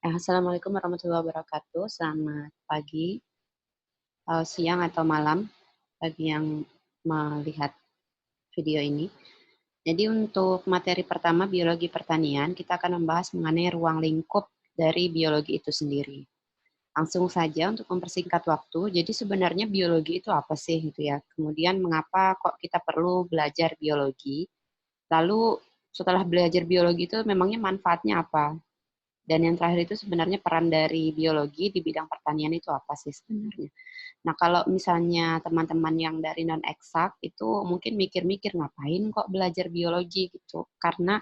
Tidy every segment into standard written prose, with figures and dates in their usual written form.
Assalamualaikum warahmatullahi wabarakatuh. Selamat pagi, siang atau malam bagi yang melihat video ini. Jadi untuk materi pertama biologi pertanian, kita akan membahas mengenai ruang lingkup dari biologi itu sendiri. Langsung saja untuk mempersingkat waktu, jadi sebenarnya biologi itu apa sih gitu ya. Kemudian mengapa kok kita perlu belajar biologi? Lalu setelah belajar biologi itu memangnya manfaatnya apa? Dan yang terakhir itu sebenarnya peran dari biologi di bidang pertanian itu apa sih sebenarnya. Nah, kalau misalnya teman-teman yang dari non-eksak itu mungkin mikir-mikir ngapain kok belajar biologi gitu. Karena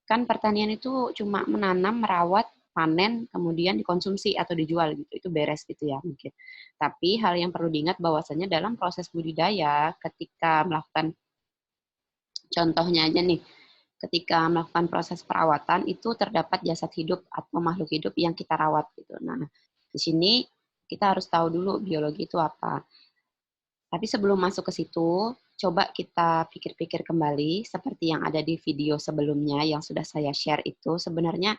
kan pertanian itu cuma menanam, merawat, panen, kemudian dikonsumsi atau dijual gitu. Itu beres gitu ya mungkin. Tapi hal yang perlu diingat bahwasanya dalam proses budidaya ketika melakukan contohnya aja nih, ketika melakukan proses perawatan itu terdapat jasad hidup atau makhluk hidup yang kita rawat gitu. Nah, di sini kita harus tahu dulu biologi itu apa. Tapi sebelum masuk ke situ, coba kita pikir-pikir kembali seperti yang ada di video sebelumnya yang sudah saya share itu. Sebenarnya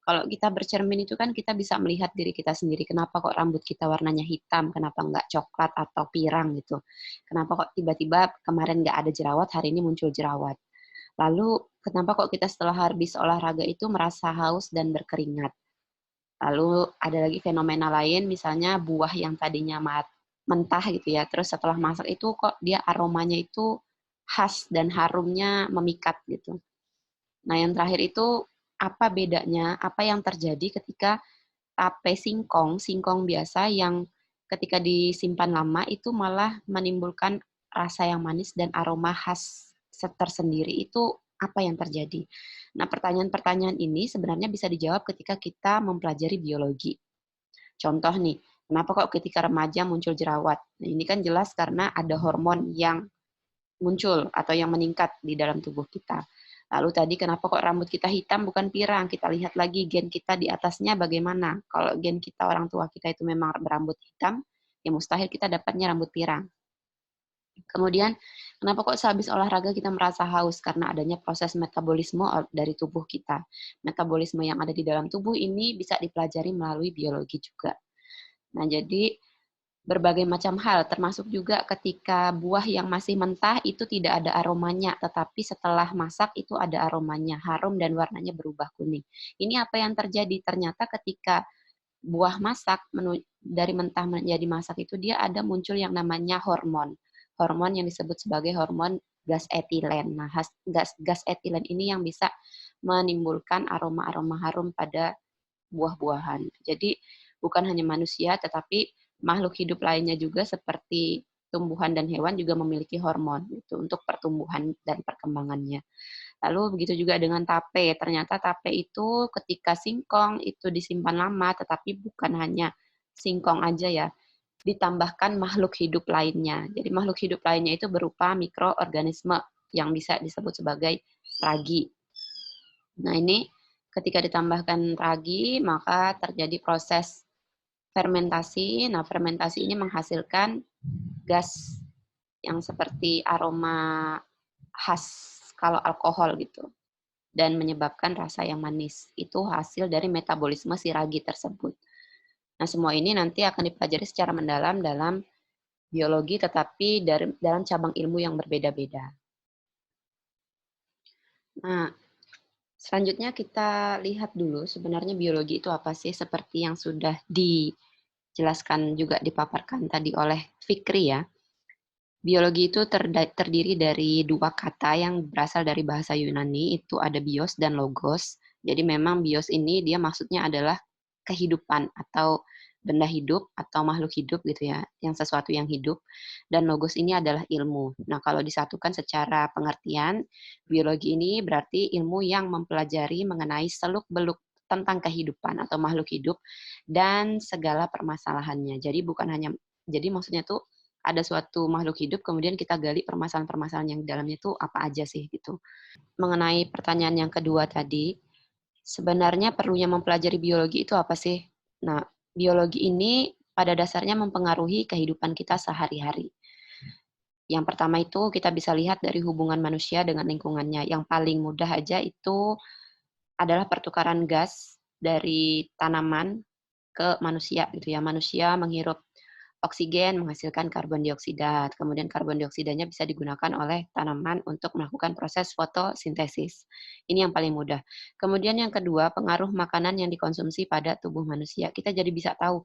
kalau kita bercermin itu kan kita bisa melihat diri kita sendiri. Kenapa kok rambut kita warnanya hitam, kenapa nggak coklat atau pirang gitu. Kenapa kok tiba-tiba kemarin nggak ada jerawat, hari ini muncul jerawat. Lalu kenapa kok kita setelah habis olahraga itu merasa haus dan berkeringat? Lalu ada lagi fenomena lain, misalnya buah yang tadinya mentah gitu ya, terus setelah masak itu kok dia aromanya itu khas dan harumnya memikat gitu. Nah, yang terakhir itu apa bedanya, apa yang terjadi ketika tape singkong, singkong biasa yang ketika disimpan lama itu malah menimbulkan rasa yang manis dan aroma khas tersendiri. Itu apa yang terjadi? Nah, pertanyaan-pertanyaan ini sebenarnya bisa dijawab ketika kita mempelajari biologi. Contoh nih, kenapa kok ketika remaja muncul jerawat? Nah, ini kan jelas karena ada hormon yang muncul atau yang meningkat di dalam tubuh kita. Lalu tadi kenapa kok rambut kita hitam bukan pirang? Kita lihat lagi gen kita di atasnya bagaimana. Kalau gen kita orang tua kita itu memang berambut hitam, ya mustahil kita dapatnya rambut pirang. Kemudian, kenapa kok sehabis olahraga kita merasa haus? Karena adanya proses metabolisme dari tubuh kita. Metabolisme yang ada di dalam tubuh ini bisa dipelajari melalui biologi juga. Nah, jadi berbagai macam hal, termasuk juga ketika buah yang masih mentah itu tidak ada aromanya, tetapi setelah masak itu ada aromanya, harum dan warnanya berubah kuning. Ini apa yang terjadi? Ternyata ketika buah masak dari mentah menjadi masak itu dia ada muncul yang namanya hormon. Hormon yang disebut sebagai hormon gas etilen. Nah, gas etilen ini yang bisa menimbulkan aroma-aroma harum pada buah-buahan. Jadi bukan hanya manusia tetapi makhluk hidup lainnya juga seperti tumbuhan dan hewan juga memiliki hormon itu untuk pertumbuhan dan perkembangannya. Lalu begitu juga dengan tape. Ternyata tape itu ketika singkong itu disimpan lama, tetapi bukan hanya singkong aja ya, ditambahkan makhluk hidup lainnya. Jadi makhluk hidup lainnya itu berupa mikroorganisme yang bisa disebut sebagai ragi. Nah, ini ketika ditambahkan ragi, maka terjadi proses fermentasi. Nah, fermentasi ini menghasilkan gas yang seperti aroma khas kalau alkohol gitu dan menyebabkan rasa yang manis. Itu hasil dari metabolisme si ragi tersebut. Nah, semua ini nanti akan dipelajari secara mendalam dalam biologi tetapi dalam cabang ilmu yang berbeda-beda. Nah, selanjutnya kita lihat dulu sebenarnya biologi itu apa sih seperti yang sudah dijelaskan juga dipaparkan tadi oleh Fikri ya. Biologi itu terdiri dari dua kata yang berasal dari bahasa Yunani, itu ada bios dan logos. Jadi memang bios ini dia maksudnya adalah kehidupan atau benda hidup atau makhluk hidup gitu ya, yang sesuatu yang hidup. Dan logos ini adalah ilmu. Nah, kalau disatukan secara pengertian, biologi ini berarti ilmu yang mempelajari mengenai seluk-beluk tentang kehidupan atau makhluk hidup dan segala permasalahannya. Jadi maksudnya tuh ada suatu makhluk hidup, kemudian kita gali permasalahan-permasalahan yang di dalamnya itu apa aja sih gitu. Mengenai pertanyaan yang kedua tadi, sebenarnya perlunya mempelajari biologi itu apa sih? Nah, biologi ini pada dasarnya mempengaruhi kehidupan kita sehari-hari. Yang pertama itu kita bisa lihat dari hubungan manusia dengan lingkungannya. Yang paling mudah aja itu adalah pertukaran gas dari tanaman ke manusia gitu ya. Manusia menghirup oksigen menghasilkan karbon dioksida, kemudian karbon dioksidanya bisa digunakan oleh tanaman untuk melakukan proses fotosintesis. Ini yang paling mudah. Kemudian yang kedua, pengaruh makanan yang dikonsumsi pada tubuh manusia. Kita jadi bisa tahu,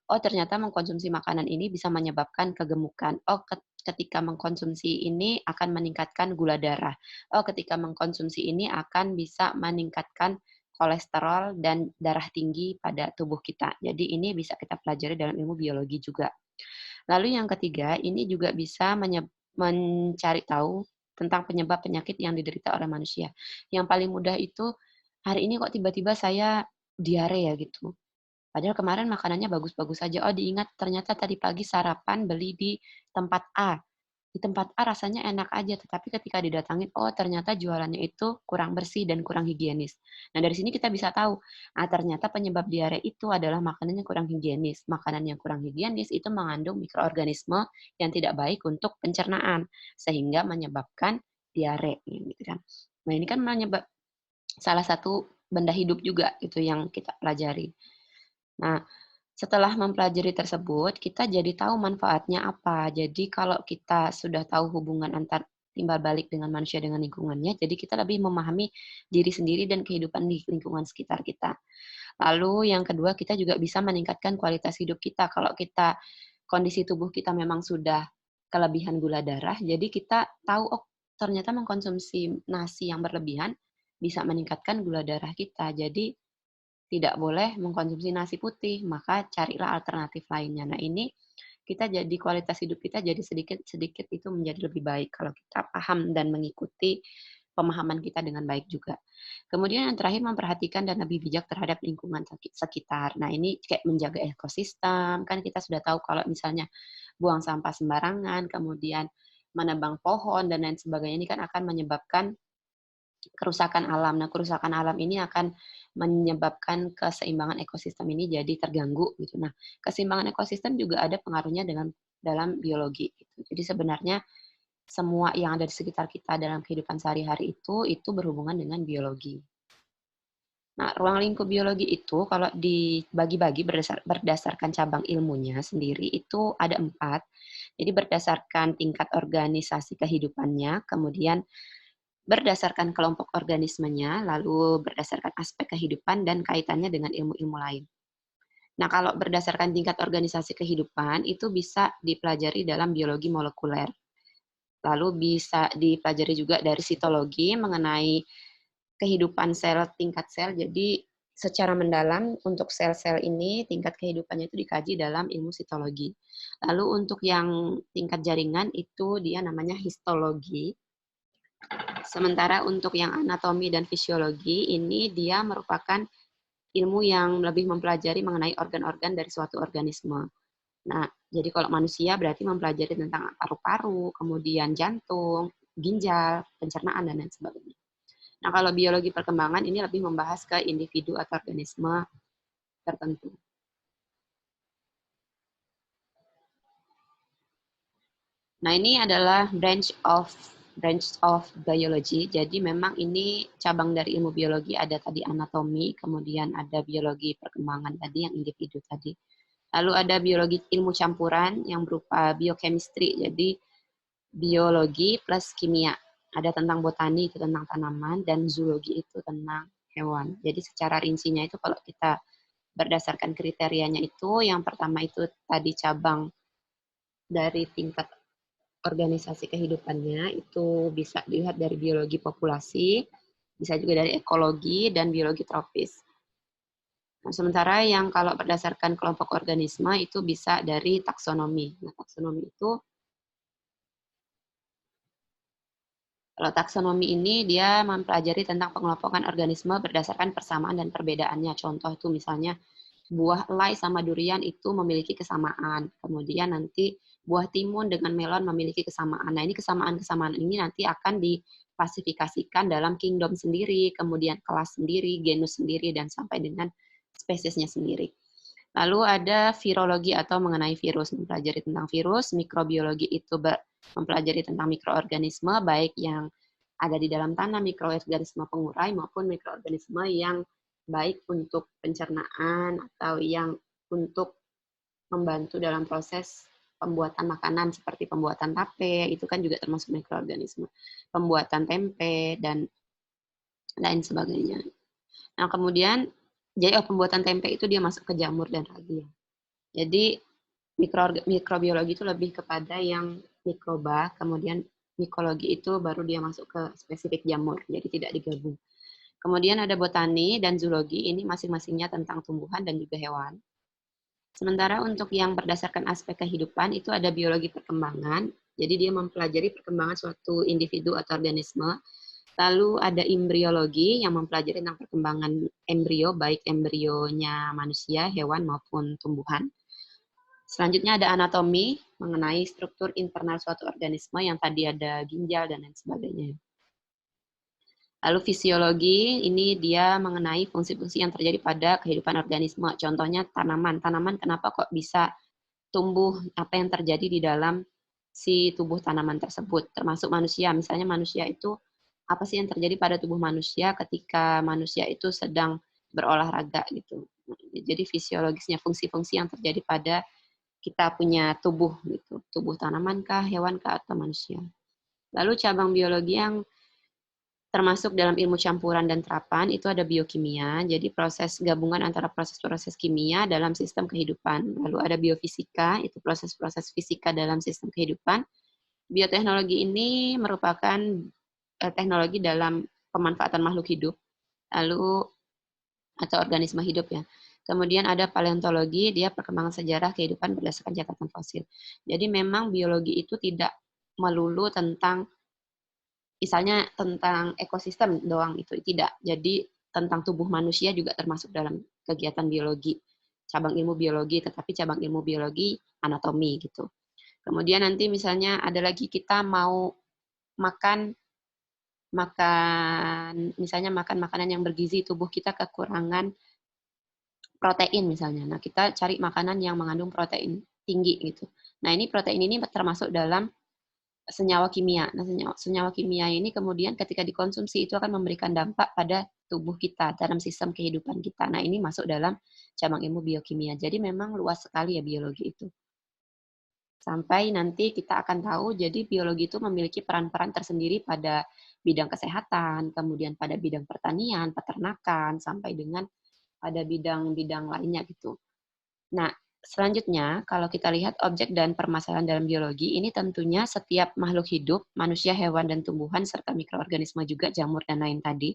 oh ternyata mengkonsumsi makanan ini bisa menyebabkan kegemukan. Oh ketika mengkonsumsi ini akan meningkatkan gula darah. Oh ketika mengkonsumsi ini akan bisa meningkatkan kolesterol dan darah tinggi pada tubuh kita. Jadi ini bisa kita pelajari dalam ilmu biologi juga. Lalu yang ketiga, ini juga bisa mencari tahu tentang penyebab penyakit yang diderita oleh manusia. Yang paling mudah itu, hari ini kok tiba-tiba saya diare ya gitu. Padahal kemarin makanannya bagus-bagus saja. Oh diingat ternyata tadi pagi sarapan beli di tempat A. Di tempat A rasanya enak aja, tetapi ketika didatangin, oh ternyata jualannya itu kurang bersih dan kurang higienis. Nah dari sini kita bisa tahu, ternyata penyebab diare itu adalah makanan yang kurang higienis. Makanan yang kurang higienis itu mengandung mikroorganisme yang tidak baik untuk pencernaan, sehingga menyebabkan diare. Gitu kan. Nah ini kan salah satu benda hidup juga itu yang kita pelajari. Nah, setelah mempelajari tersebut, kita jadi tahu manfaatnya apa. Jadi kalau kita sudah tahu hubungan antar timbal balik dengan manusia dengan lingkungannya, jadi kita lebih memahami diri sendiri dan kehidupan di lingkungan sekitar kita. Lalu yang kedua, kita juga bisa meningkatkan kualitas hidup kita. Kalau kita kondisi tubuh kita memang sudah kelebihan gula darah, jadi kita tahu oh ternyata mengkonsumsi nasi yang berlebihan bisa meningkatkan gula darah kita. Jadi tidak boleh mengkonsumsi nasi putih, maka carilah alternatif lainnya. Nah, ini kita jadi kualitas hidup kita jadi sedikit-sedikit itu menjadi lebih baik kalau kita paham dan mengikuti pemahaman kita dengan baik juga. Kemudian yang terakhir memperhatikan dan lebih bijak terhadap lingkungan sekitar. Nah, ini kayak menjaga ekosistem, kan kita sudah tahu kalau misalnya buang sampah sembarangan, kemudian menebang pohon dan lain sebagainya ini kan akan menyebabkan kerusakan alam. Nah, kerusakan alam ini akan menyebabkan keseimbangan ekosistem ini jadi terganggu gitu. Nah, keseimbangan ekosistem juga ada pengaruhnya dalam biologi gitu. Jadi sebenarnya semua yang ada di sekitar kita dalam kehidupan sehari-hari itu berhubungan dengan biologi. Nah, ruang lingkup biologi itu kalau dibagi-bagi berdasarkan cabang ilmunya sendiri itu ada 4. Jadi berdasarkan tingkat organisasi kehidupannya, kemudian berdasarkan kelompok organismenya, lalu berdasarkan aspek kehidupan dan kaitannya dengan ilmu-ilmu lain. Nah, kalau berdasarkan tingkat organisasi kehidupan, itu bisa dipelajari dalam biologi molekuler. Lalu bisa dipelajari juga dari sitologi mengenai kehidupan sel, tingkat sel. Jadi secara mendalam untuk sel-sel ini tingkat kehidupannya itu dikaji dalam ilmu sitologi. Lalu untuk yang tingkat jaringan itu dia namanya histologi. Sementara untuk yang anatomi dan fisiologi ini dia merupakan ilmu yang lebih mempelajari mengenai organ-organ dari suatu organisme. Nah, jadi kalau manusia berarti mempelajari tentang paru-paru, kemudian jantung, ginjal, pencernaan, dan lain sebagainya. Nah, kalau biologi perkembangan ini lebih membahas ke individu atau organisme tertentu. Nah, ini adalah branch of biology. Jadi memang ini cabang dari ilmu biologi ada tadi anatomi, kemudian ada biologi perkembangan tadi yang individu tadi. Lalu ada biologi ilmu campuran yang berupa biochemistry. Jadi biologi plus kimia. Ada tentang botani itu tentang tanaman dan zoologi itu tentang hewan. Jadi secara rincinya itu kalau kita berdasarkan kriterianya itu yang pertama itu tadi cabang dari tingkat organisasi kehidupannya itu bisa dilihat dari biologi populasi, bisa juga dari ekologi dan biologi tropis. Nah, sementara yang kalau berdasarkan kelompok organisme itu bisa dari taksonomi. Nah, taksonomi itu kalau taksonomi ini dia mempelajari tentang pengelompokan organisme berdasarkan persamaan dan perbedaannya. Contoh itu misalnya buah elai sama durian itu memiliki kesamaan. Kemudian nanti buah timun dengan melon memiliki kesamaan. Nah, ini kesamaan-kesamaan ini nanti akan diklasifikasikan dalam kingdom sendiri, kemudian kelas sendiri, genus sendiri, dan sampai dengan spesiesnya sendiri. Lalu ada virologi atau mengenai virus, mempelajari tentang virus, mikrobiologi itu mempelajari tentang mikroorganisme, baik yang ada di dalam tanah, mikroorganisme pengurai, maupun mikroorganisme yang baik untuk pencernaan atau yang untuk membantu dalam proses pembuatan makanan seperti pembuatan tape, itu kan juga termasuk mikroorganisme. Pembuatan tempe dan lain sebagainya. Nah, kemudian jadi pembuatan tempe itu dia masuk ke jamur dan ragi ya. Jadi mikrobiologi itu lebih kepada yang mikroba, kemudian mikologi itu baru dia masuk ke spesifik jamur, jadi tidak digabung. Kemudian ada botani dan zoologi, ini masing-masingnya tentang tumbuhan dan juga hewan. Sementara untuk yang berdasarkan aspek kehidupan itu ada biologi perkembangan, jadi dia mempelajari perkembangan suatu individu atau organisme. Lalu ada embriologi yang mempelajari tentang perkembangan embrio, baik embrionya manusia, hewan maupun tumbuhan. Selanjutnya ada anatomi mengenai struktur internal suatu organisme yang tadi ada ginjal dan lain sebagainya. Lalu fisiologi, ini dia mengenai fungsi-fungsi yang terjadi pada kehidupan organisme. Contohnya tanaman. Tanaman kenapa kok bisa tumbuh, apa yang terjadi di dalam si tubuh tanaman tersebut. Termasuk manusia. Misalnya manusia itu, apa sih yang terjadi pada tubuh manusia ketika manusia itu sedang berolahraga gitu. Jadi fisiologisnya, fungsi-fungsi yang terjadi pada kita punya tubuh gitu. Tubuh tanaman kah, hewan kah, atau manusia. Lalu cabang biologi yang termasuk dalam ilmu campuran dan terapan itu ada biokimia, jadi proses gabungan antara proses-proses kimia dalam sistem kehidupan. Lalu ada biofisika, itu proses-proses fisika dalam sistem kehidupan. Bioteknologi ini merupakan teknologi dalam pemanfaatan makhluk hidup, lalu atau organisme hidup ya. Kemudian ada paleontologi, dia perkembangan sejarah kehidupan berdasarkan catatan fosil. Jadi memang biologi itu tidak melulu tentang misalnya tentang ekosistem doang itu tidak. Jadi tentang tubuh manusia juga termasuk dalam kegiatan biologi, cabang ilmu biologi, tetapi cabang ilmu biologi anatomi gitu. Kemudian nanti misalnya ada lagi kita mau makan misalnya makan makanan yang bergizi, tubuh kita kekurangan protein misalnya. Nah, kita cari makanan yang mengandung protein tinggi gitu. Nah, ini protein ini termasuk dalam senyawa kimia. Nah, senyawa kimia ini kemudian ketika dikonsumsi itu akan memberikan dampak pada tubuh kita dalam sistem kehidupan kita. Nah, ini masuk dalam cabang ilmu biokimia. Jadi memang luas sekali ya biologi itu. Sampai nanti kita akan tahu, jadi biologi itu memiliki peran-peran tersendiri pada bidang kesehatan, kemudian pada bidang pertanian, peternakan, sampai dengan pada bidang-bidang lainnya gitu. Nah, selanjutnya, kalau kita lihat objek dan permasalahan dalam biologi, ini tentunya setiap makhluk hidup, manusia, hewan, dan tumbuhan, serta mikroorganisme juga, jamur, dan lain tadi,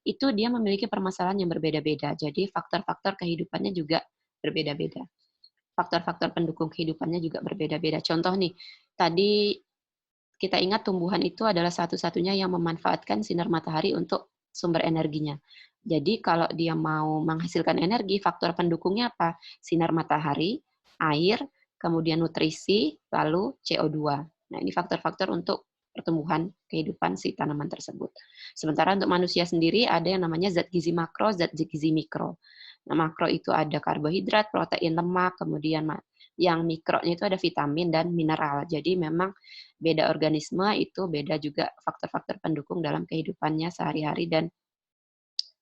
itu dia memiliki permasalahan yang berbeda-beda. Jadi, faktor-faktor kehidupannya juga berbeda-beda. Faktor-faktor pendukung kehidupannya juga berbeda-beda. Contoh nih, tadi kita ingat tumbuhan itu adalah satu-satunya yang memanfaatkan sinar matahari untuk sumber energinya. Jadi kalau dia mau menghasilkan energi, faktor pendukungnya apa? Sinar matahari, air, kemudian nutrisi, lalu CO2. Nah, ini faktor-faktor untuk pertumbuhan kehidupan si tanaman tersebut. Sementara untuk manusia sendiri ada yang namanya zat gizi makro, zat gizi mikro. Nah, makro itu ada karbohidrat, protein, lemak, kemudian yang mikronya itu ada vitamin dan mineral. Jadi memang beda organisme itu beda juga faktor-faktor pendukung dalam kehidupannya sehari-hari dan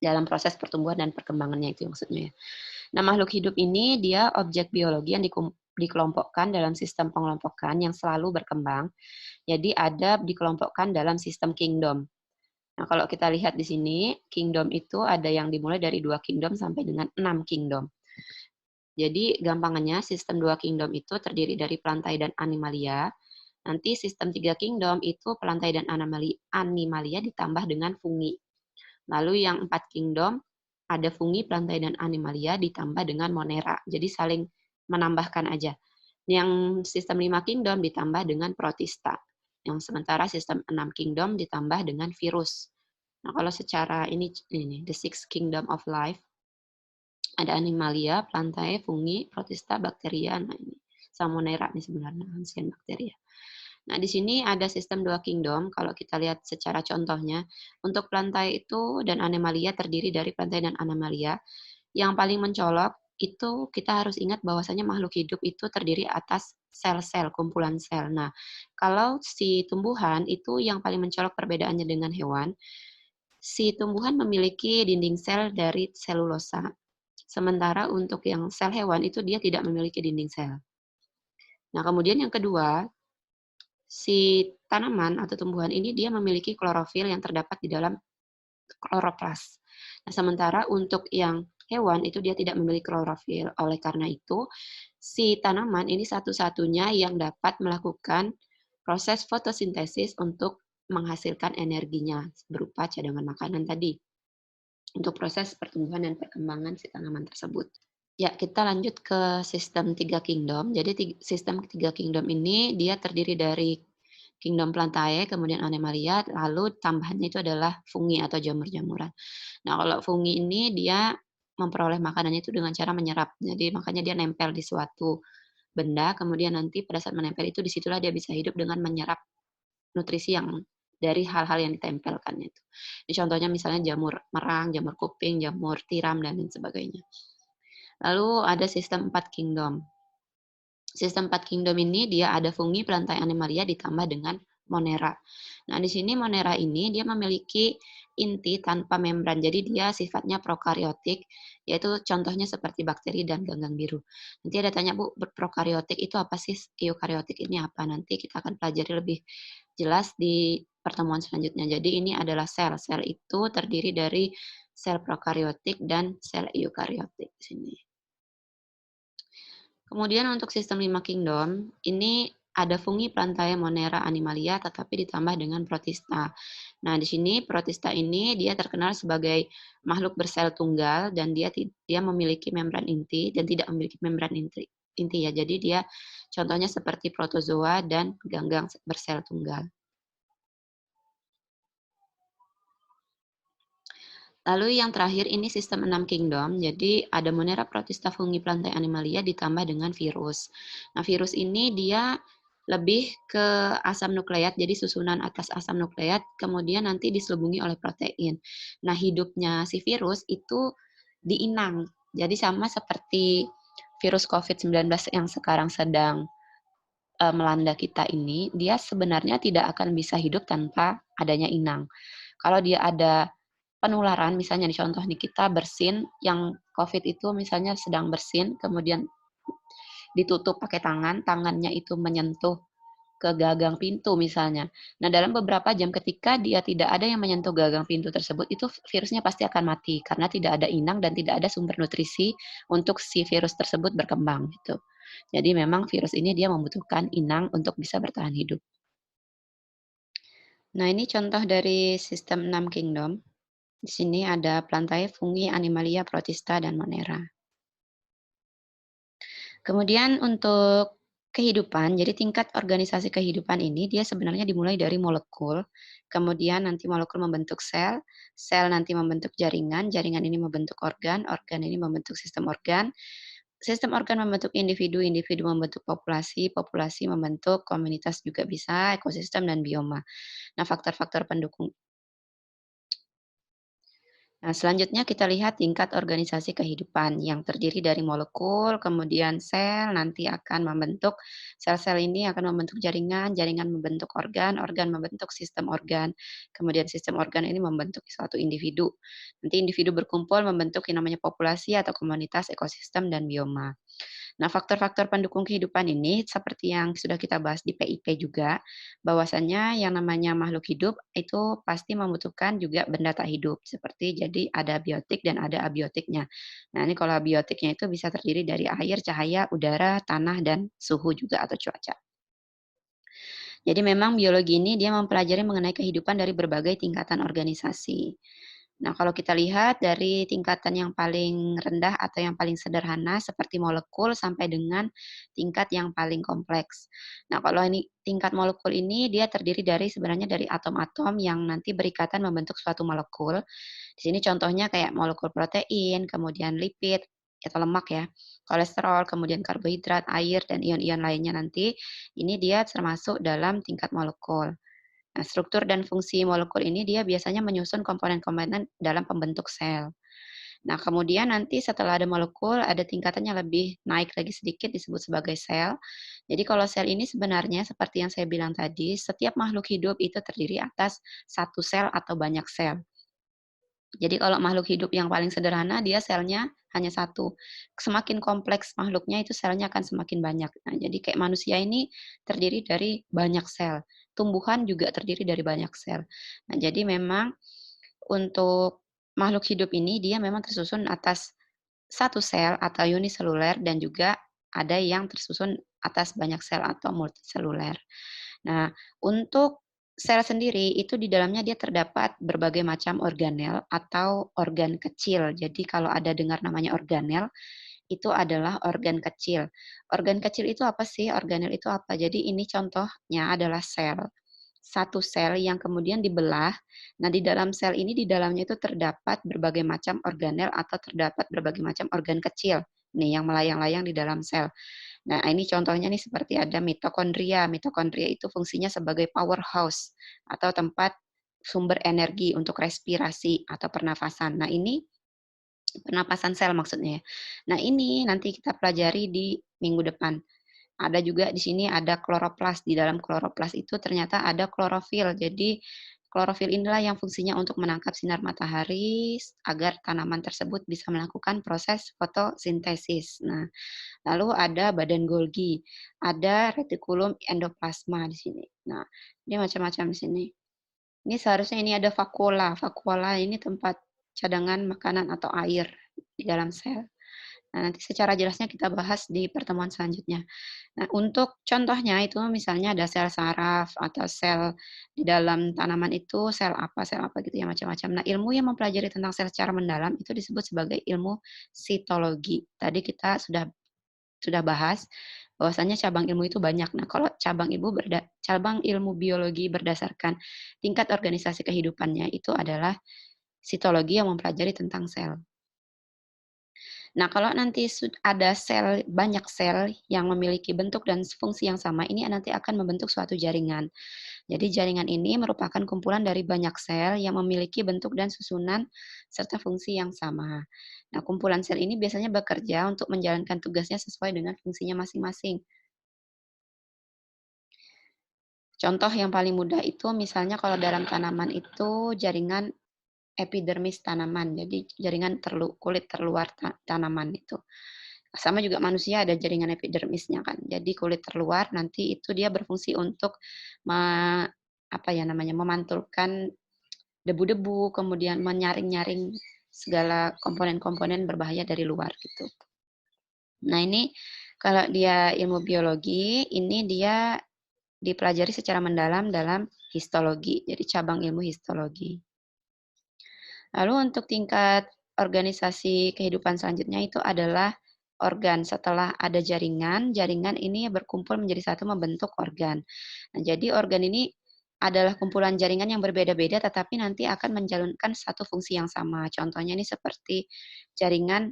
dalam proses pertumbuhan dan perkembangannya itu maksudnya ya. Nah, makhluk hidup ini dia objek biologi yang dikelompokkan dalam sistem pengelompokan yang selalu berkembang. Jadi ada dikelompokkan dalam sistem kingdom. Nah, kalau kita lihat di sini, kingdom itu ada yang dimulai dari 2 kingdom sampai dengan 6 kingdom. Jadi gampangannya sistem 2 kingdom itu terdiri dari plantae dan animalia. Nanti sistem 3 kingdom itu plantae dan animalia ditambah dengan fungi. Lalu yang 4 kingdom ada fungi, plantae dan animalia ditambah dengan monera. Jadi saling menambahkan aja. Yang sistem 5 kingdom ditambah dengan protista. Yang sementara sistem 6 kingdom ditambah dengan virus. Nah, kalau secara ini the six kingdom of life ada animalia, plantae, fungi, protista, bakteria. Nah, ini salmonella nih sebenarnya, hanseatic bakteria. Nah, di sini ada sistem 2 kingdom. Kalau kita lihat secara contohnya, untuk plantae itu dan animalia terdiri dari plantae dan animalia. Yang paling mencolok itu kita harus ingat bahwasanya makhluk hidup itu terdiri atas sel-sel, kumpulan sel. Nah, kalau si tumbuhan itu yang paling mencolok perbedaannya dengan hewan, si tumbuhan memiliki dinding sel dari selulosa. Sementara untuk yang sel hewan itu dia tidak memiliki dinding sel. Nah, kemudian yang kedua, si tanaman atau tumbuhan ini dia memiliki klorofil yang terdapat di dalam kloroplas. Nah, sementara untuk yang hewan itu dia tidak memiliki klorofil. Oleh karena itu, si tanaman ini satu-satunya yang dapat melakukan proses fotosintesis untuk menghasilkan energinya berupa cadangan makanan tadi untuk proses pertumbuhan dan perkembangan si tanaman tersebut. Ya, kita lanjut ke sistem 3 kingdom. Jadi sistem 3 kingdom ini dia terdiri dari kingdom Plantae, kemudian Animalia, lalu tambahannya itu adalah fungi atau jamur-jamuran. Nah, kalau fungi ini dia memperoleh makanannya itu dengan cara menyerap. Jadi makanya dia nempel di suatu benda, kemudian nanti pada saat menempel itu disitulah dia bisa hidup dengan menyerap nutrisi yang dari hal-hal yang ditempelkan itu. Ini contohnya misalnya jamur merang, jamur kuping, jamur tiram, dan lain sebagainya. Lalu ada sistem 4 kingdom. Sistem 4 kingdom ini dia ada fungi, Plantae, Animalia ditambah dengan Monera. Nah, di sini Monera ini dia memiliki inti tanpa membran. Jadi dia sifatnya prokariotik, yaitu contohnya seperti bakteri dan ganggang biru. Nanti ada tanya, Bu, prokariotik itu apa sih? Eukariotik ini apa? Nanti kita akan pelajari lebih jelas di pertemuan selanjutnya. Jadi ini adalah sel. Sel itu terdiri dari sel prokariotik dan sel eukariotik di sini. Kemudian untuk sistem 5 kingdom, ini ada fungi, Plantae, Monera, Animalia, tetapi ditambah dengan protista. Nah, di sini protista ini dia terkenal sebagai makhluk bersel tunggal dan dia memiliki membran inti dan tidak memiliki membran inti ya. Jadi dia contohnya seperti protozoa dan ganggang bersel tunggal. Lalu yang terakhir ini sistem 6 kingdom, jadi ada Monera, Protista, Fungi, Plantae, Animalia ditambah dengan virus. Nah, virus ini dia lebih ke asam nukleat, jadi susunan atas asam nukleat, kemudian nanti diselubungi oleh protein. Nah, hidupnya si virus itu di inang, jadi sama seperti virus COVID-19 yang sekarang sedang melanda kita ini, dia sebenarnya tidak akan bisa hidup tanpa adanya inang. Kalau dia ada penularan, misalnya nih contoh nih kita bersin, yang COVID itu misalnya sedang bersin, kemudian ditutup pakai tangan, tangannya itu menyentuh ke gagang pintu misalnya. Nah, dalam beberapa jam ketika dia tidak ada yang menyentuh gagang pintu tersebut, itu virusnya pasti akan mati karena tidak ada inang dan tidak ada sumber nutrisi untuk si virus tersebut berkembang gitu. Jadi memang virus ini dia membutuhkan inang untuk bisa bertahan hidup. Nah, ini contoh dari sistem 6 kingdom. Di sini ada Plantae, Fungi, Animalia, Protista, dan Monera. Kemudian untuk kehidupan, jadi tingkat organisasi kehidupan ini dia sebenarnya dimulai dari molekul, kemudian nanti molekul membentuk sel, sel nanti membentuk jaringan, jaringan ini membentuk organ, organ ini membentuk sistem organ membentuk individu, individu membentuk populasi, populasi membentuk komunitas juga bisa, ekosistem dan bioma. Nah, faktor-faktor pendukung. Nah, selanjutnya kita lihat tingkat organisasi kehidupan yang terdiri dari molekul, kemudian sel nanti akan membentuk, sel-sel ini akan membentuk jaringan, jaringan membentuk organ, organ membentuk sistem organ, kemudian sistem organ ini membentuk suatu individu. Nanti individu berkumpul membentuk yang namanya populasi atau komunitas, ekosistem, dan bioma. Nah, faktor-faktor pendukung kehidupan ini seperti yang sudah kita bahas di PIP juga, bahwasannya yang namanya makhluk hidup itu pasti membutuhkan juga benda tak hidup, seperti jadi ada biotik dan ada abiotiknya. Nah, ini kalau abiotiknya itu bisa terdiri dari air, cahaya, udara, tanah, dan suhu juga atau cuaca. Jadi memang biologi ini dia mempelajari mengenai kehidupan dari berbagai tingkatan organisasi. Nah, kalau kita lihat dari tingkatan yang paling rendah atau yang paling sederhana seperti molekul sampai dengan tingkat yang paling kompleks. Nah, kalau ini tingkat molekul ini dia terdiri dari sebenarnya dari atom-atom yang nanti berikatan membentuk suatu molekul. Di sini contohnya kayak molekul protein, kemudian lipid atau lemak ya, kolesterol, kemudian karbohidrat, air, dan ion-ion lainnya nanti. Ini dia termasuk dalam tingkat molekul. Nah, struktur dan fungsi molekul ini dia biasanya menyusun komponen-komponen dalam pembentuk sel. Nah, kemudian nanti setelah ada molekul, ada tingkatan yang lebih naik lagi sedikit disebut sebagai sel. Jadi kalau sel ini sebenarnya seperti yang saya bilang tadi, setiap makhluk hidup itu terdiri atas satu sel atau banyak sel. Jadi kalau makhluk hidup yang paling sederhana, dia selnya hanya satu. Semakin kompleks makhluknya, itu selnya akan semakin banyak. Nah, jadi kayak manusia ini terdiri dari banyak sel. Tumbuhan juga terdiri dari banyak sel. Nah, jadi memang untuk makhluk hidup ini, dia memang tersusun atas satu sel atau uniseluler dan juga ada yang tersusun atas banyak sel atau multiseluler. Nah, untuk sel sendiri itu di dalamnya dia terdapat berbagai macam organel atau organ kecil. Jadi kalau ada dengar namanya organel, itu adalah organ kecil. Organ kecil itu apa sih? Organel itu apa? Jadi ini contohnya adalah sel. Satu sel yang kemudian dibelah. Nah, di dalam sel ini di dalamnya itu terdapat berbagai macam organel atau terdapat berbagai macam organ kecil. Nih yang melayang-layang di dalam sel. Nah, ini contohnya nih seperti ada mitokondria. Mitokondria itu fungsinya sebagai powerhouse atau tempat sumber energi untuk respirasi atau pernafasan. Nah, ini pernapasan sel maksudnya ya. Nah, ini nanti kita pelajari di minggu depan. Ada juga di sini ada kloroplas. Di dalam kloroplas itu ternyata ada klorofil. Jadi klorofil inilah yang fungsinya untuk menangkap sinar matahari agar tanaman tersebut bisa melakukan proses fotosintesis. Nah, lalu ada badan Golgi, ada retikulum endoplasma di sini. Nah, ini macam-macam di sini. Ini seharusnya ini ada vakuola. Vakuola ini tempat cadangan makanan atau air di dalam sel. Nah, nanti secara jelasnya kita bahas di pertemuan selanjutnya. Nah, untuk contohnya itu misalnya ada sel saraf atau sel di dalam tanaman itu sel apa gitu ya macam-macam. Nah, ilmu yang mempelajari tentang sel secara mendalam itu disebut sebagai ilmu sitologi. Tadi kita sudah bahas bahwasanya cabang ilmu itu banyak. Nah, kalau cabang ilmu biologi berdasarkan tingkat organisasi kehidupannya itu adalah sitologi yang mempelajari tentang sel. Nah, kalau nanti ada banyak sel yang memiliki bentuk dan fungsi yang sama, ini nanti akan membentuk suatu jaringan. Jadi jaringan ini merupakan kumpulan dari banyak sel yang memiliki bentuk dan susunan serta fungsi yang sama. Nah, kumpulan sel ini biasanya bekerja untuk menjalankan tugasnya sesuai dengan fungsinya masing-masing. Contoh yang paling mudah itu misalnya kalau dalam tanaman itu jaringan epidermis tanaman, jadi jaringan kulit terluar tanaman itu. Sama juga manusia ada jaringan epidermisnya kan. Jadi kulit terluar nanti itu dia berfungsi untuk me, apa ya namanya memantulkan debu-debu, kemudian menyaring-nyaring segala komponen-komponen berbahaya dari luar gitu. Nah, ini kalau dia ilmu biologi, ini dia dipelajari secara mendalam dalam histologi. Jadi cabang ilmu histologi. Lalu untuk tingkat organisasi kehidupan selanjutnya itu adalah organ. Setelah ada jaringan, jaringan ini berkumpul menjadi satu membentuk organ. Nah, jadi organ ini adalah kumpulan jaringan yang berbeda-beda tetapi nanti akan menjalankan satu fungsi yang sama. Contohnya ini seperti jaringan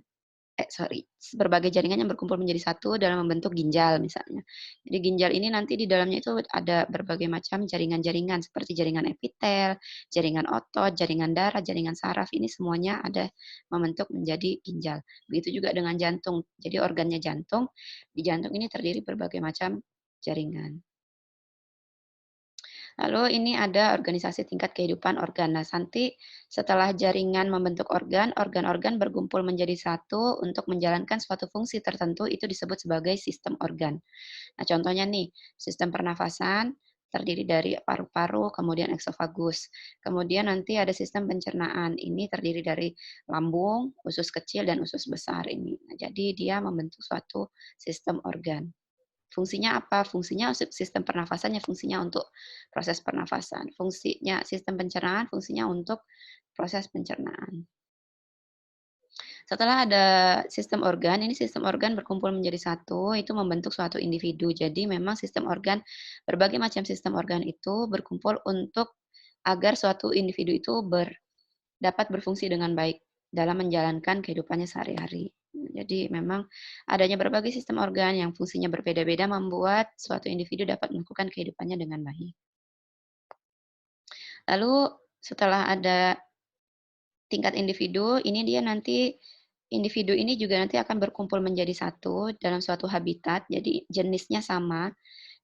berbagai jaringan yang berkumpul menjadi satu dalam membentuk ginjal misalnya. Jadi ginjal ini nanti di dalamnya itu ada berbagai macam jaringan-jaringan seperti jaringan epitel, jaringan otot, jaringan darah, jaringan saraf, ini semuanya ada membentuk menjadi ginjal. Begitu juga dengan jantung. Jadi organnya jantung, di jantung ini terdiri berbagai macam jaringan. Lalu ini ada organisasi tingkat kehidupan organ. Nah, nanti setelah jaringan membentuk organ, organ-organ berkumpul menjadi satu untuk menjalankan suatu fungsi tertentu, itu disebut sebagai sistem organ. Nah, contohnya nih, sistem pernafasan terdiri dari paru-paru, kemudian eksofagus. Kemudian nanti ada sistem pencernaan. Ini terdiri dari lambung, usus kecil, dan usus besar ini. Nah, jadi dia membentuk suatu sistem organ. Fungsinya apa? Fungsinya sistem pernafasannya fungsinya untuk proses pernafasan. Fungsinya sistem pencernaan, fungsinya untuk proses pencernaan. Setelah ada sistem organ, ini sistem organ berkumpul menjadi satu, itu membentuk suatu individu. Jadi memang sistem organ, berbagai macam sistem organ itu berkumpul untuk agar suatu individu itu dapat berfungsi dengan baik dalam menjalankan kehidupannya sehari-hari. Jadi memang adanya berbagai sistem organ yang fungsinya berbeda-beda membuat suatu individu dapat melakukan kehidupannya dengan baik. Lalu setelah ada tingkat individu, ini dia nanti individu ini juga nanti akan berkumpul menjadi satu dalam suatu habitat, jadi jenisnya sama,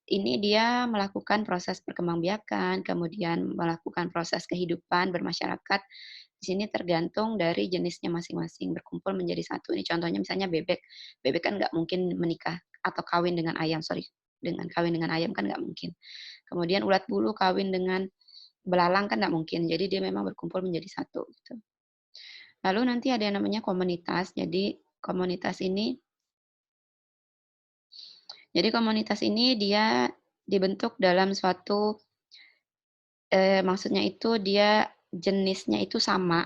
ini dia melakukan proses perkembangbiakan, kemudian melakukan proses kehidupan bermasyarakat. Di sini tergantung dari jenisnya masing-masing, berkumpul menjadi satu. Ini contohnya misalnya bebek. Bebek kan nggak mungkin menikah atau kawin dengan ayam, sorry. Dengan kawin dengan ayam kan nggak mungkin. Kemudian ulat bulu kawin dengan belalang kan nggak mungkin. Jadi dia memang berkumpul menjadi satu. Gitu. Lalu nanti ada yang namanya komunitas. Jadi komunitas ini dia dibentuk dalam suatu maksudnya itu dia jenisnya itu sama.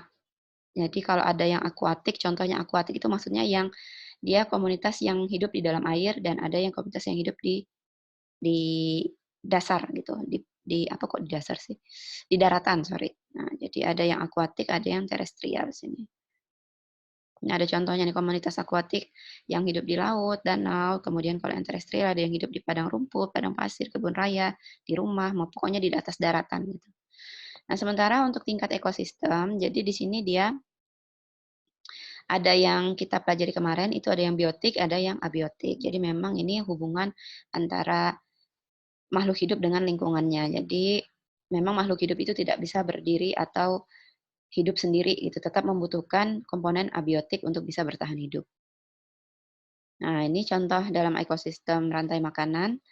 Jadi kalau ada yang akuatik, contohnya akuatik itu maksudnya yang dia komunitas yang hidup di dalam air dan ada yang komunitas yang hidup di dasar gitu, di apa kok di dasar sih? Di daratan, sorry. Nah, jadi ada yang akuatik, ada yang terestrial sini. Ini ada contohnya nih komunitas akuatik yang hidup di laut, danau, kemudian kalau yang terestrial ada yang hidup di padang rumput, padang pasir, kebun raya, di rumah, mau pokoknya di atas daratan gitu. Nah, sementara untuk tingkat ekosistem, jadi di sini dia ada yang kita pelajari kemarin, itu ada yang biotik, ada yang abiotik. Jadi memang ini hubungan antara makhluk hidup dengan lingkungannya. Jadi memang makhluk hidup itu tidak bisa berdiri atau hidup sendiri, itu tetap membutuhkan komponen abiotik untuk bisa bertahan hidup. Nah, ini contoh dalam ekosistem rantai makanan.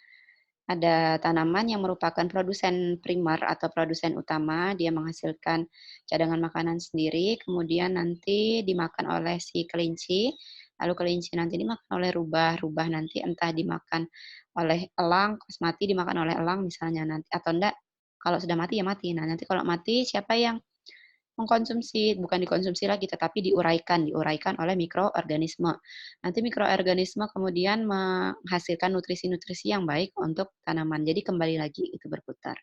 Ada tanaman yang merupakan produsen primer atau produsen utama, dia menghasilkan cadangan makanan sendiri, kemudian nanti dimakan oleh si kelinci, lalu kelinci nanti dimakan oleh rubah, rubah nanti entah dimakan oleh elang, pas mati dimakan oleh elang misalnya nanti, atau enggak, kalau sudah mati ya mati. Nah, nanti kalau mati siapa yang mengkonsumsi, bukan dikonsumsi lagi, tetapi diuraikan oleh mikroorganisme. Nanti mikroorganisme kemudian menghasilkan nutrisi-nutrisi yang baik untuk tanaman. Jadi kembali lagi itu berputar.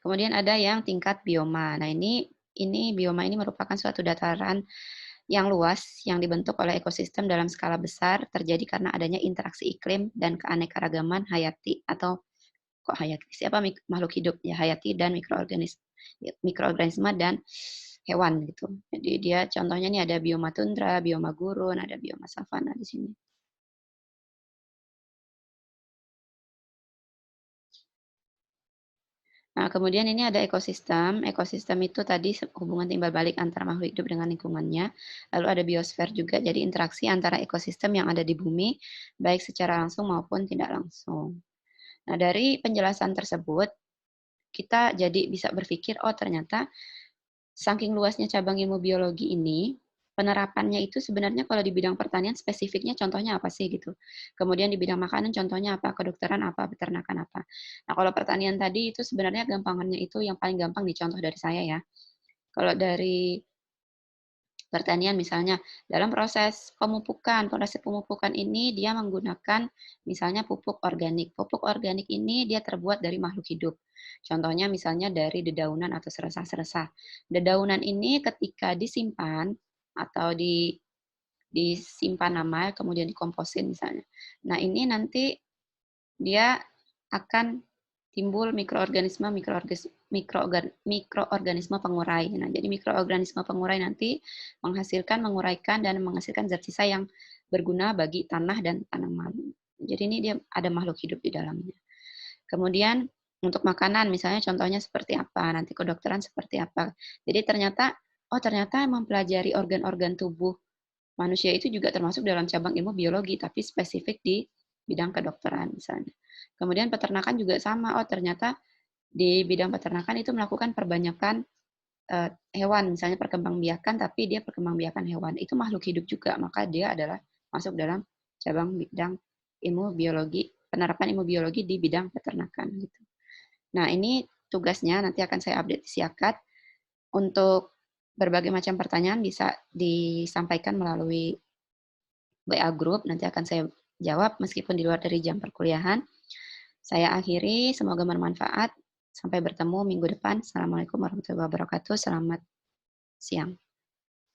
Kemudian ada yang tingkat bioma. Nah, ini bioma ini merupakan suatu dataran yang luas yang dibentuk oleh ekosistem dalam skala besar terjadi karena adanya interaksi iklim dan keanekaragaman hayati atau kok hayati siapa makhluk hidup ya hayati dan mikroorganisme dan hewan gitu. Jadi dia contohnya nih ada bioma tundra, bioma gurun, ada bioma savana di sini. Nah, kemudian ini ada ekosistem. Ekosistem itu tadi hubungan timbal balik antara makhluk hidup dengan lingkungannya. Lalu ada biosfer juga, jadi interaksi antara ekosistem yang ada di bumi, baik secara langsung maupun tidak langsung. Nah, dari penjelasan tersebut, kita jadi bisa berpikir, oh ternyata saking luasnya cabang ilmu biologi ini, penerapannya itu sebenarnya kalau di bidang pertanian spesifiknya contohnya apa sih gitu. Kemudian di bidang makanan contohnya apa, kedokteran apa, peternakan apa. Nah, kalau pertanian tadi itu sebenarnya gampangannya itu yang paling gampang dicontoh dari saya ya. Kalau dari pertanian misalnya dalam proses pemupukan ini dia menggunakan misalnya pupuk organik. Pupuk organik ini dia terbuat dari makhluk hidup. Contohnya misalnya dari dedaunan atau seresah-seresah. Dedaunan ini ketika disimpan atau disimpan lama kemudian dikomposin misalnya. Nah, ini nanti dia akan timbul mikroorganisme pengurai. Nah, jadi mikroorganisme pengurai nanti menguraikan dan menghasilkan zat sisa yang berguna bagi tanah dan tanaman. Jadi ini dia ada makhluk hidup di dalamnya. Kemudian untuk makanan misalnya contohnya seperti apa, nanti kedokteran seperti apa. Jadi ternyata mempelajari organ-organ tubuh manusia itu juga termasuk dalam cabang ilmu biologi, tapi spesifik di bidang kedokteran misalnya. Kemudian peternakan juga sama, oh ternyata di bidang peternakan itu melakukan perbanyakan hewan, misalnya perkembangbiakan, tapi dia perkembangbiakan hewan. Itu makhluk hidup juga, maka dia adalah masuk dalam cabang bidang ilmu biologi, penerapan ilmu biologi di bidang peternakan. Gitu. Nah, ini tugasnya nanti akan saya update di Siakat. Untuk berbagai macam pertanyaan bisa disampaikan melalui WA Group, nanti akan saya jawab meskipun di luar dari jam perkuliahan. Saya akhiri, semoga bermanfaat. Sampai bertemu minggu depan. Assalamualaikum warahmatullahi wabarakatuh. Selamat siang.